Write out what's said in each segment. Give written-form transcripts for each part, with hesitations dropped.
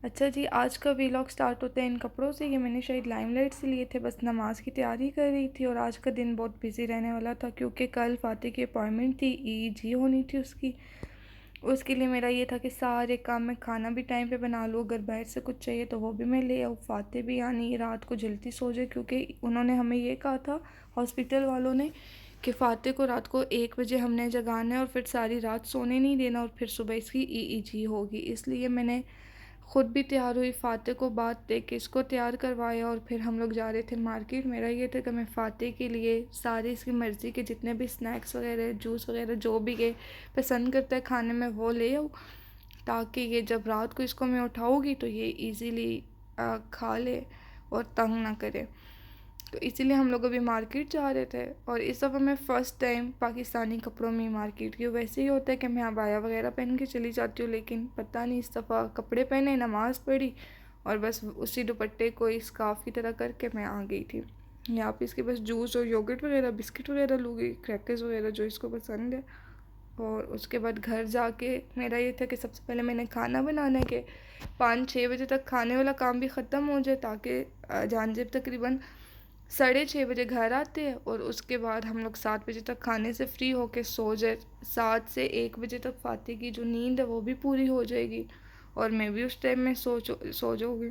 अच्छा जी, आज का वीलॉग स्टार्ट होता है इन कपड़ों से। ये मैंने शायद लाइमलाइट से लिए थे, बस नमाज की तैयारी कर रही थी। और आज का दिन बहुत बिजी रहने वाला था क्योंकि कल फ़ातिह की अपॉइंटमेंट थी, ईजी होनी थी उसकी। उसके लिए मेरा ये था कि सारे काम मैं खाना भी टाइम पे बना लूँ, अगर बाहर से कुछ चाहिए तो वो भी मैं ले आऊँ। फ़ातिह भी यानी रात को जल्दी सो जाए, क्योंकि उन्होंने हमें ये कहा था हॉस्पिटल वालों ने कि फ़ातिह को रात को 1 बजे हमने जगाना है और फिर सारी रात सोने नहीं देना, और फिर सुबह इसकी ईईजी होगी। इसलिए मैंने ख़ुद भी तैयार हुई, फ़ातिह को बात दे के इसको तैयार करवाया और फिर हम लोग जा रहे थे मार्केट। मेरा ये था कि मैं फ़ातिह के लिए सारे इसकी मर्ज़ी के जितने भी स्नैक्स वगैरह, जूस वगैरह, जो भी ये पसंद करता है खाने में वो ले आऊँ, ताकि ये जब रात को इसको मैं उठाऊँगी तो ये इजीली खा ले और तंग ना करे। तो इसीलिए हम लोग अभी मार्केट जा रहे थे। और इस दफ़ा मैं फ़र्स्ट टाइम पाकिस्तानी कपड़ों में मार्केट की। वैसे ही होता है कि मैं अबाया वगैरह पहन के चली जाती हूँ, लेकिन पता नहीं इस दफ़ा कपड़े पहने, नमाज़ पढ़ी और बस उसी दुपट्टे को स्कार्फ़ की तरह करके मैं आ गई थी। यहाँ पे इसके बस जूस और योगर्ट वगैरह, बिस्किट वगैरह लूँगी, क्रैकर्स वगैरह जो इसको पसंद है। और उसके बाद घर जाके मेरा ये था कि सबसे पहले मैंने खाना बनाना है कि 5-6 बजे तक खाने वाला काम भी ख़त्म हो जाए, ताकि जानजिब तकरीबन 6:30 बजे घर आते हैं और उसके बाद हम लोग 7 बजे तक खाने से फ्री होके सो जाए। 7 से 1 बजे तक फ़ातिह की जो नींद है वो भी पूरी हो जाएगी और मैं भी उस टाइम में सो जाऊँगी।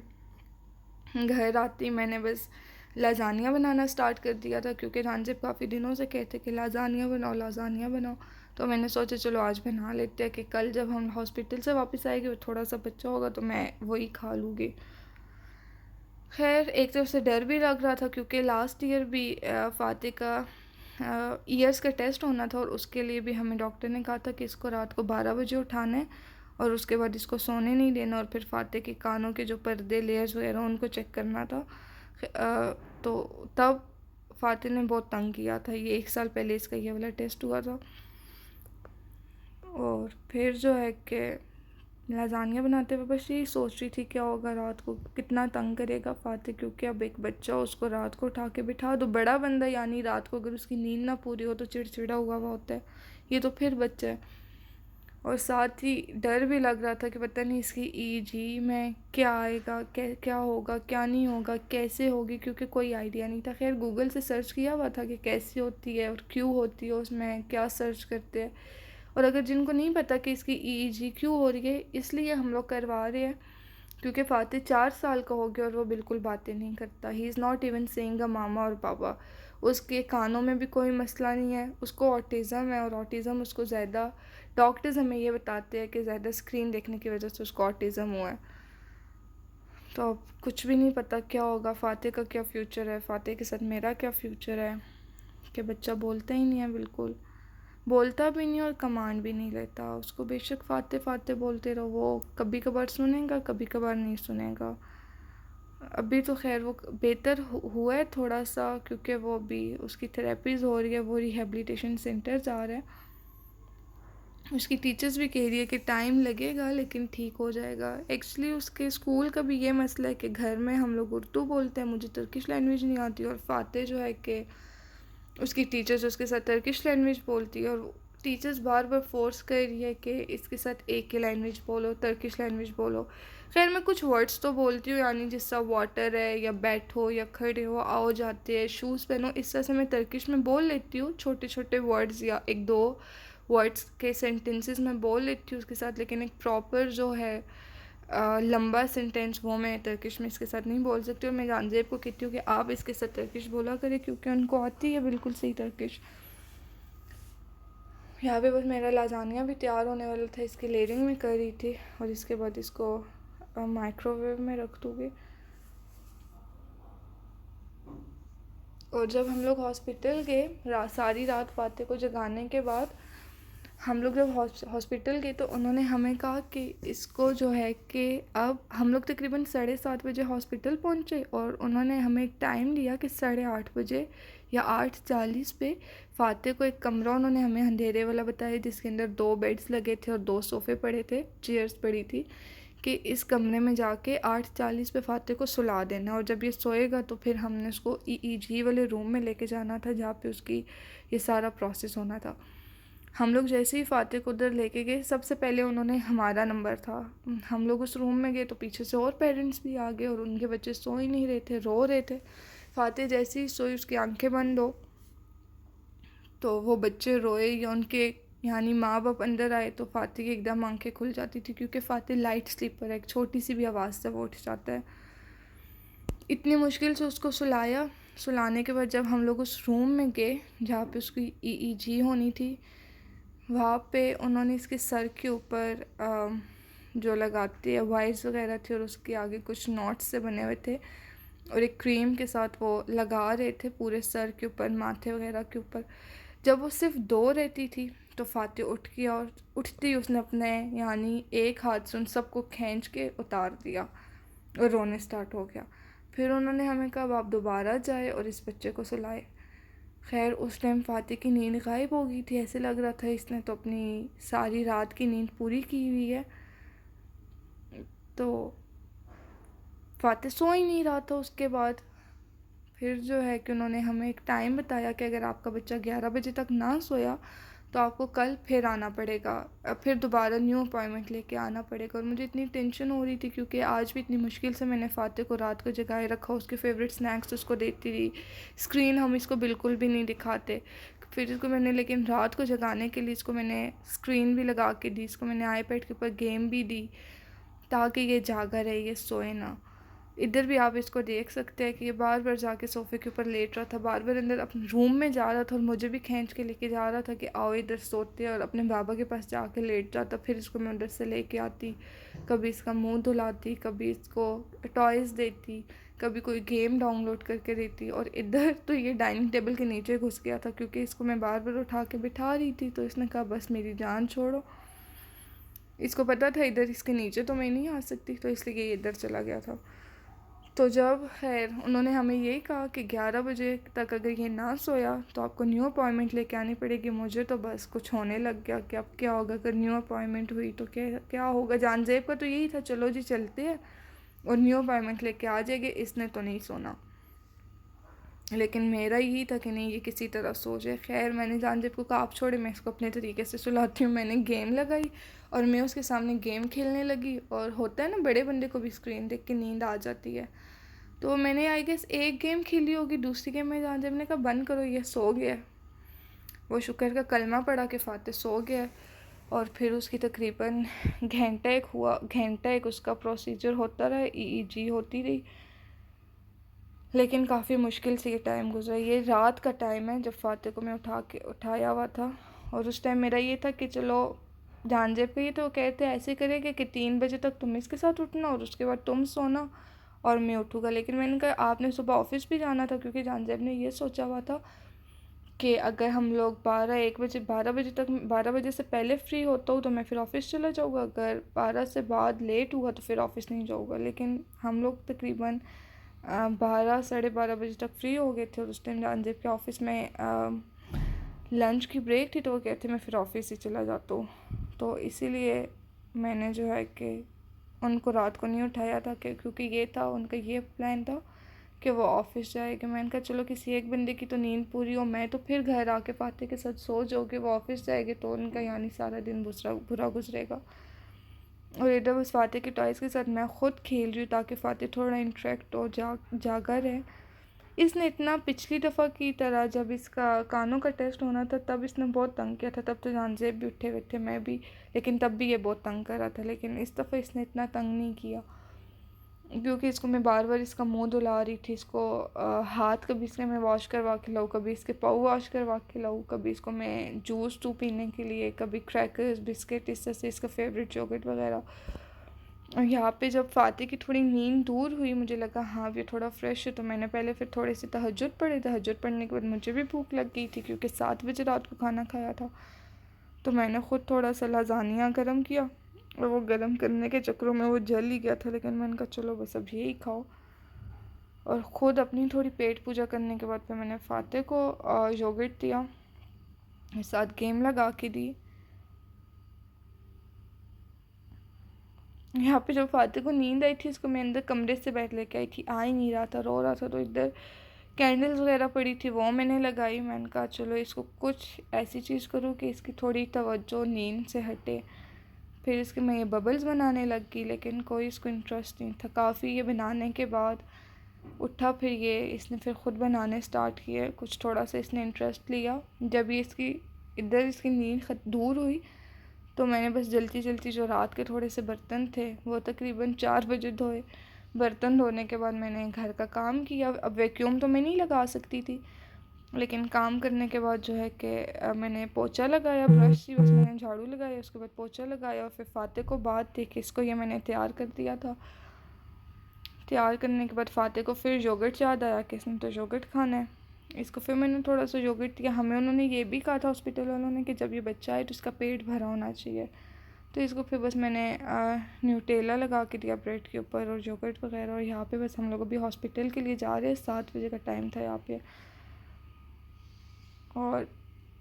घर आती मैंने बस लाजानिया बनाना स्टार्ट कर दिया था, क्योंकि जानजिब काफ़ी दिनों से कहते कि लाजानिया बनाओ, लाजानिया बनाओ। तो मैंने सोचा चलो आज बना लेते हैं कि कल जब हम हॉस्पिटल से वापस आएंगे और थोड़ा सा बच्चा होगा तो मैं वही खा लूँगी। खैर, एक तरफ से डर भी लग रहा था क्योंकि लास्ट ईयर भी फ़ातिह का ईयर्स का टेस्ट होना था और उसके लिए भी हमें डॉक्टर ने कहा था कि इसको रात को 12 बजे उठाना है और उसके बाद इसको सोने नहीं देना, और फिर फ़ातिह के कानों के जो पर्दे, लेयर्स वगैरह उनको चेक करना था। तो तब फ़ातिह ने बहुत तंग किया था। ये 1 साल पहले इसका ये वाला टेस्ट हुआ था। और फिर जो है कि लाजानिया बनाते हुए बस यही सोच रही थी क्या होगा रात को, कितना तंग करेगा फ़ातिह, क्योंकि अब एक बच्चा उसको रात को उठा के बिठा दो, बड़ा बंदा यानी रात को अगर उसकी नींद ना पूरी हो तो चिड़चिड़ा हुआ होता है, ये तो फिर बच्चा है। और साथ ही डर भी लग रहा था कि पता नहीं इसकी ईजी में क्या आएगा, क्या होगा, क्या नहीं होगा, कैसे होगी, क्योंकि कोई आइडिया नहीं था। खैर गूगल से सर्च किया हुआ था कि कैसी होती है और क्यों होती है, उसमें क्या सर्च करते हैं। और अगर जिनको नहीं पता कि इसकी ईईजी क्यों हो रही है, इसलिए हम लोग करवा रहे हैं क्योंकि फ़ातिह 4 साल का हो गया और वो बिल्कुल बातें नहीं करता। He is not even saying a मामा और पापा। उसके कानों में भी कोई मसला नहीं है, उसको ऑटिज़म है और ऑटिज़म उसको ज़्यादा, डॉक्टर्स हमें ये बताते हैं कि ज़्यादा स्क्रीन देखने की वजह से उसको ऑटिज़म हुआ है। तो अब कुछ भी नहीं पता क्या होगा, फ़ातिह का क्या फ़्यूचर है, फ़ातिह के साथ मेरा क्या फ़्यूचर है, कि बच्चा बोलता ही नहीं है, बिल्कुल बोलता भी नहीं और कमांड भी नहीं लेता। उसको बेशक फ़ातिह फ़ातिह बोलते रहो, वो कभी कभार सुनेगा, कभी कभार नहीं सुनेगा। अभी तो खैर वो बेहतर हुआ है थोड़ा सा, क्योंकि वो अभी उसकी थेरेपीज़ हो रही है, वो रिहेबिलिटेशन सेंटर जा रहा है। उसकी टीचर्स भी कह रही है कि टाइम लगेगा लेकिन ठीक हो जाएगा। एक्चुअली उसके स्कूल का भी ये मसला है कि घर में हम लोग उर्दू बोलते हैं, मुझे तुर्किश लैंग्वेज नहीं आती, और फ़ातिह जो है कि उसकी टीचर्स उसके साथ तुर्किश लैंग्वेज बोलती है और टीचर्स बार बार फोर्स कर रही है कि इसके साथ एक ही लैंग्वेज बोलो, तुर्किश लैंग्वेज बोलो। खैर मैं कुछ वर्ड्स तो बोलती हूँ, यानी जिसका वाटर है या बैठो या खड़े हो, आओ जाते हैं, शूज़ पहनो, इस तरह से मैं तुर्किश में बोल लेती हूँ। छोटे छोटे वर्ड्स या 1-2 वर्ड्स के सेंटेंसेस मैं बोल लेती हूँ उसके साथ, लेकिन एक प्रॉपर जो है लंबा सेंटेंस वो मैं तुर्किश में इसके साथ नहीं बोल सकती। और मैं जानजेब को कहती हूँ कि आप इसके साथ तुर्किश बोला करें, क्योंकि उनको आती है बिल्कुल सही तुर्किश। यहाँ पे बस मेरा लाजानिया भी तैयार होने वाला था, इसकी लेयरिंग में कर रही थी और इसके बाद इसको माइक्रोवेव में रख दूँगी। और जब हम लोग हॉस्पिटल गए, सारी रात फ़ातिह को जगाने के बाद हम लोग जब हॉस्पिटल गए तो उन्होंने हमें कहा कि इसको जो है कि अब हम लोग तकरीबन 7:30 बजे हॉस्पिटल पहुंचे और उन्होंने हमें एक टाइम दिया कि 8:30 बजे या 8:40 पे फ़ातिह को एक कमरा उन्होंने हमें अंधेरे वाला बताया, जिसके अंदर 2 बेड्स लगे थे और 2 सोफ़े पड़े थे, चेयर्स पड़ी थी, कि इस कमरे में जाके 8:40 पे फ़ातिह को सुला देना, और जब ये सोएगा तो फिर हमने उसको ईईजी वाले रूम में लेके जाना था जहाँ पे उसकी ये सारा प्रोसेस होना था। हम लोग जैसे ही फ़ातिह को उधर लेके गए, सबसे पहले उन्होंने हमारा नंबर था। हम लोग उस रूम में गए तो पीछे से और पेरेंट्स भी आ गए और उनके बच्चे सो ही नहीं रहे थे, रो रहे थे। फ़ातिह जैसे ही सोई, उसकी आंखें बंद हो तो वो बच्चे रोए या उनके यानी माँ बाप अंदर आए तो फ़ातिह की एकदम आंखें खुल जाती थी, क्योंकि फ़ातिह लाइट स्लीपर है, एक छोटी सी भी आवाज़ से वो उठ जाता है। इतनी मुश्किल से उसको सुलाया। सुलाने के बाद जब हम लोग उस रूम में गए जहाँ पे उसकी ईईजी होनी थी, वहाँ पे उन्होंने इसके सर के ऊपर जो लगाते हैं वायर्स वगैरह थे और उसके आगे कुछ नॉट्स से बने हुए थे और एक क्रीम के साथ वो लगा रहे थे पूरे सर के ऊपर, माथे वगैरह के ऊपर। जब वो सिर्फ 2 रहती थी तो फ़ातिह उठ गया और उठते ही उसने अपने यानी एक हाथ से उन सबको खींच के उतार दिया और रोने स्टार्ट हो गया। फिर उन्होंने हमें कहा अब आप दोबारा जाए और इस बच्चे को सुलाए। खैर उस टाइम फ़ातिह की नींद गायब हो गई थी, ऐसे लग रहा था इसने तो अपनी सारी रात की नींद पूरी की हुई है। तो फ़ातिह सो ही नहीं रहा था। उसके बाद फिर जो है कि उन्होंने हमें एक टाइम बताया कि अगर आपका बच्चा 11 बजे तक ना सोया तो आपको कल फिर आना पड़ेगा, फिर दोबारा न्यू अपॉइंटमेंट लेके आना पड़ेगा। और मुझे इतनी टेंशन हो रही थी क्योंकि आज भी इतनी मुश्किल से मैंने फ़ातिह को रात को जगाए रखा, उसके फेवरेट स्नैक्स उसको देती रही, स्क्रीन हम इसको बिल्कुल भी नहीं दिखाते। फिर इसको मैंने लेकिन रात को जगाने के लिए इसको मैंने स्क्रीन भी लगा के दी, इसको मैंने आईपैड के ऊपर गेम भी दी ताकि ये जागा रहे, ये सोए ना। इधर भी आप इसको देख सकते हैं कि ये बार बार जाके सोफ़े के ऊपर लेट रहा था, बार बार अंदर अपने रूम में जा रहा था और मुझे भी खींच के लेके जा रहा था कि आओ इधर सोते, और अपने बाबा के पास जाके लेट जाता। फिर इसको मैं उधर से लेके आती, कभी इसका मुंह धुलाती, कभी इसको टॉयज़ देती, कभी कोई गेम डाउनलोड करके देती। और इधर तो ये डाइनिंग टेबल के नीचे घुस गया था क्योंकि इसको मैं बार बार उठा के बिठा रही थी, तो इसने कहा बस मेरी जान छोड़ो। इसको पता था इधर इसके नीचे तो मैं नहीं आ सकती, तो इसलिए ये इधर चला गया था। तो जब खैर उन्होंने हमें यही कहा कि 11 बजे तक अगर ये ना सोया तो आपको न्यू अपॉइंटमेंट लेके आनी पड़ेगी। मुझे तो बस कुछ होने लग गया कि अब क्या होगा, अगर न्यू अपॉइंटमेंट हुई तो क्या क्या होगा। जानजेब का तो यही था चलो जी चलते हैं और न्यू अपॉइंटमेंट लेके आ जाएंगे, इसने तो नहीं सोना। लेकिन मेरा यही था कि नहीं ये किसी तरह सो जाए। खैर मैंने जानजेब को कहा आप छोड़े, मैं इसको अपने तरीके से सुलाती हूँ। मैंने गेम लगाई और मैं उसके सामने गेम खेलने लगी। और होता है ना बड़े बंदे को भी स्क्रीन देख के नींद आ जाती है, तो मैंने आई गेस एक गेम खेली होगी, दूसरी गेम में जानजेब ने कहा बंद करो ये सो गया। वो शुक्र का कलमा पढ़ा के फ़ातिह सो गया। और फिर उसकी तकरीबन घंटा एक उसका प्रोसीजर होता रहा, ईईजी होती रही। लेकिन काफ़ी मुश्किल से ये टाइम गुजरा। ये रात का टाइम है जब फ़ातिह को मैं उठाया हुआ था। और उस टाइम मेरा ये था कि चलो जानजेब पे ही तो कहते ऐसे करेंगे कि 3 बजे तक तुम इसके साथ उठना और उसके बाद तुम सोना और मैं उठूँगा। लेकिन मैंने कहा आपने सुबह ऑफ़िस भी जाना था, क्योंकि जानजेब ने ये सोचा हुआ था कि अगर हम लोग 12 बजे से पहले फ्री होता हूँ तो मैं फिर ऑफ़िस चला जाऊँगा, अगर 12 से बाद लेट हुआ तो फिर ऑफ़िस नहीं जाऊँगा। लेकिन हम लोग तकरीबन 12 साढ़े 12 बजे तक फ्री हो गए थे और उस टाइम जानजेब के ऑफ़िस में लंच की ब्रेक थी, तो वो कहते मैं फिर ऑफ़िस ही चला जाता हूँ। तो इसीलिए मैंने जो है कि उनको रात को नहीं उठाया था क्योंकि ये था उनका ये प्लान था कि वो ऑफ़िस जाएगा। मैंने कहा चलो किसी एक बंदे की तो नींद पूरी हो, मैं तो फिर घर आके फ़ातिह के साथ सो जाऊँगी, वो ऑफ़िस जाएगी तो उनका यानी सारा दिन बुरा गुजरेगा। और इधर बस फ़ातिह के टॉयज़ के साथ मैं ख़ुद खेल रही हूँ ताकि फ़ातिह थोड़ा इंटरेक्ट हो, जागा रहे। इसने इतना पिछली दफ़ा की तरह जब इसका कानों का टेस्ट होना था तब इसने बहुत तंग किया था, तब तो जानजेब भी उठे हुए थे, मैं भी, लेकिन तब भी ये बहुत तंग कर रहा था। लेकिन इस दफ़ा इसने इतना तंग नहीं किया क्योंकि इसको मैं बार बार इसका मुंह धुला रही थी। इसको हाथ कभी इसके मैं वॉश करवा के लाऊँ, कभी इसके पाँव वॉश करवा के लाऊँ, कभी इसको मैं जूस पीने के लिए, कभी क्रैकर्स बिस्किट, इस तरह से इसका फेवरेट चॉकलेट वगैरह। और यहाँ पे जब फ़ातिह की थोड़ी नींद दूर हुई, मुझे लगा हाँ ये थोड़ा फ्रेश है, तो मैंने पहले फिर थोड़े से तहज्जुद पढ़े। तहज्जुद पढ़ने के बाद मुझे भी भूख लग गई थी क्योंकि 7 बजे रात को खाना खाया था। तो मैंने ख़ुद थोड़ा सा लाज़ानिया गर्म किया और वो गर्म करने के चक्करों में वो जल ही गया था, लेकिन मैंने कहा चलो बस अब यही खाओ। और ख़ुद अपनी थोड़ी पेट पूजा करने के बाद फिर मैंने फ़ातिह को योगर्ट दिया, साथ गेम लगा के दी। यहाँ पे जब फ़ातिह को नींद आई थी, इसको मैं अंदर कमरे से बैठ लेके आई थी, आ ही नहीं रहा था, रो रहा था। तो इधर कैंडल्स वगैरह पड़ी थी वो मैंने लगाई। मैंने कहा चलो इसको कुछ ऐसी चीज़ करूँ कि इसकी थोड़ी तवज्जो नींद से हटे। फिर इसके मैं ये बबल्स बनाने लग गई, लेकिन कोई इसको इंटरेस्ट नहीं था। काफ़ी ये बनाने के बाद उठा, फिर ये इसने फिर ख़ुद बनाने स्टार्ट किए। कुछ थोड़ा सा इसने इंटरेस्ट लिया। जब ये इसकी इधर इसकी नींद दूर हुई तो मैंने बस जल्दी जल्दी जो रात के थोड़े से बर्तन थे वो तकरीबन 4 बजे धोए। बर्तन धोने के बाद मैंने घर का काम किया। अब वैक्यूम तो मैं नहीं लगा सकती थी, लेकिन काम करने के बाद जो है कि मैंने पोछा लगाया, ब्रश से बस मैंने झाड़ू लगाया, उसके बाद पोछा लगाया। और फिर फ़ाते को बात थी कि इसको ये मैंने तैयार कर दिया था। तैयार करने के बाद फ़ाते को फिर योगर्ट याद आया कि इसने तो योगर्ट खाना है। इसको फिर मैंने थोड़ा सा योगर्ट दिया। हमें उन्होंने ये भी कहा था हॉस्पिटल वालों ने कि जब ये बच्चा है तो इसका पेट भरा होना चाहिए। तो इसको फिर बस मैंने न्यूटेला लगा के दिया ब्रेड के ऊपर और योगर्ट वगैरह। और यहाँ पे बस हम लोग अभी हॉस्पिटल के लिए जा रहे हैं। 7 बजे का टाइम था यहाँ पे। और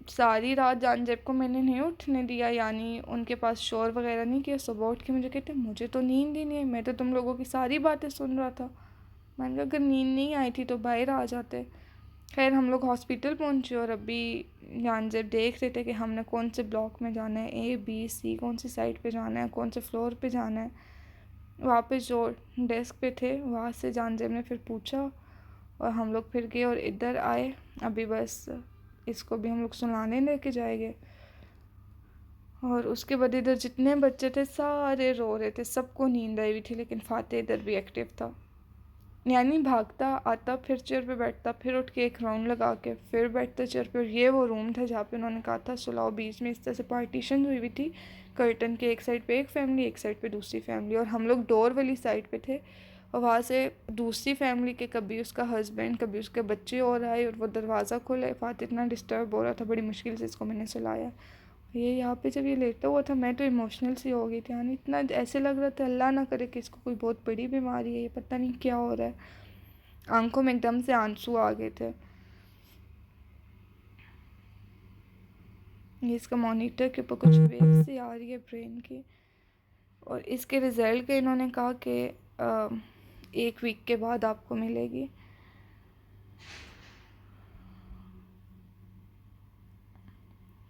सारी रात जानजेब को मैंने नहीं उठने दिया, यानी उनके पास शोर वगैरह नहीं किया। सुबह उठ के मुझे कहते मुझे तो नींद ही नहीं है, मैं तो तुम लोगों की सारी बातें सुन रहा था। मैंने कहा अगर नींद नहीं आई थी तो बाहर आ जाते। खैर हम लोग हॉस्पिटल पहुंचे और अभी जानजेब देख रहे थे कि हमने कौन से ब्लॉक में जाना है, ए बी सी, कौन सी साइड पे जाना है, कौन से फ्लोर पे जाना है। वहाँ पे जो डेस्क पे थे वहाँ से जानजेब ने फिर पूछा और हम लोग फिर गए और इधर आए। अभी बस इसको भी हम लोग सुलाने लेके जाएंगे। और उसके बाद इधर जितने बच्चे थे सारे रो रहे थे, सबको नींद आई हुई थी, लेकिन फ़ाते इधर भी एक्टिव था। यानी भागता आता, फिर चेयर पे बैठता, फिर उठ के एक राउंड लगा के फिर बैठता चेयर पे। और ये वो रूम था जहाँ पे उन्होंने कहा था सुलाओ। बीच में इस तरह से पार्टीशन हुई हुई थी कर्टन के, एक साइड पे एक फैमिली, एक साइड पे दूसरी फैमिली। और हम लोग डोर वाली साइड पे थे और वहाँ से दूसरी फैमिली के कभी उसका हस्बैंड कभी उसके बच्चे और आए और वो दरवाज़ा खोला। फ़ातिह इतना डिस्टर्ब हो रहा था, बड़ी मुश्किल से इसको मैंने सुलाया। ये यहाँ पे जब ये लेटा हुआ था मैं तो इमोशनल सी हो गई थी। यानी इतना ऐसे लग रहा था अल्लाह ना करे कि इसको कोई बहुत बड़ी बीमारी है, ये पता नहीं क्या हो रहा है। आंखों में एकदम से आंसू आ गए थे। ये इसका मॉनिटर के ऊपर कुछ वेव सी आ रही है ब्रेन की। और इसके रिज़ल्ट के इन्होंने कहा कि 1 वीक के बाद आपको मिलेगी।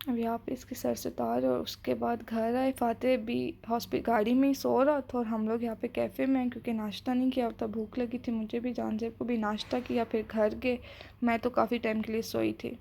अब यहाँ पे इसके सर से तार। और उसके बाद घर आए। फ़ातिह भी हॉस्पिटल गाड़ी में ही सो रहा था और हम लोग यहाँ पे कैफ़े में हैं क्योंकि नाश्ता नहीं किया था। भूख लगी थी मुझे भी, जानजेब को भी। नाश्ता किया फिर घर गए। मैं तो काफ़ी टाइम के लिए सोई थी।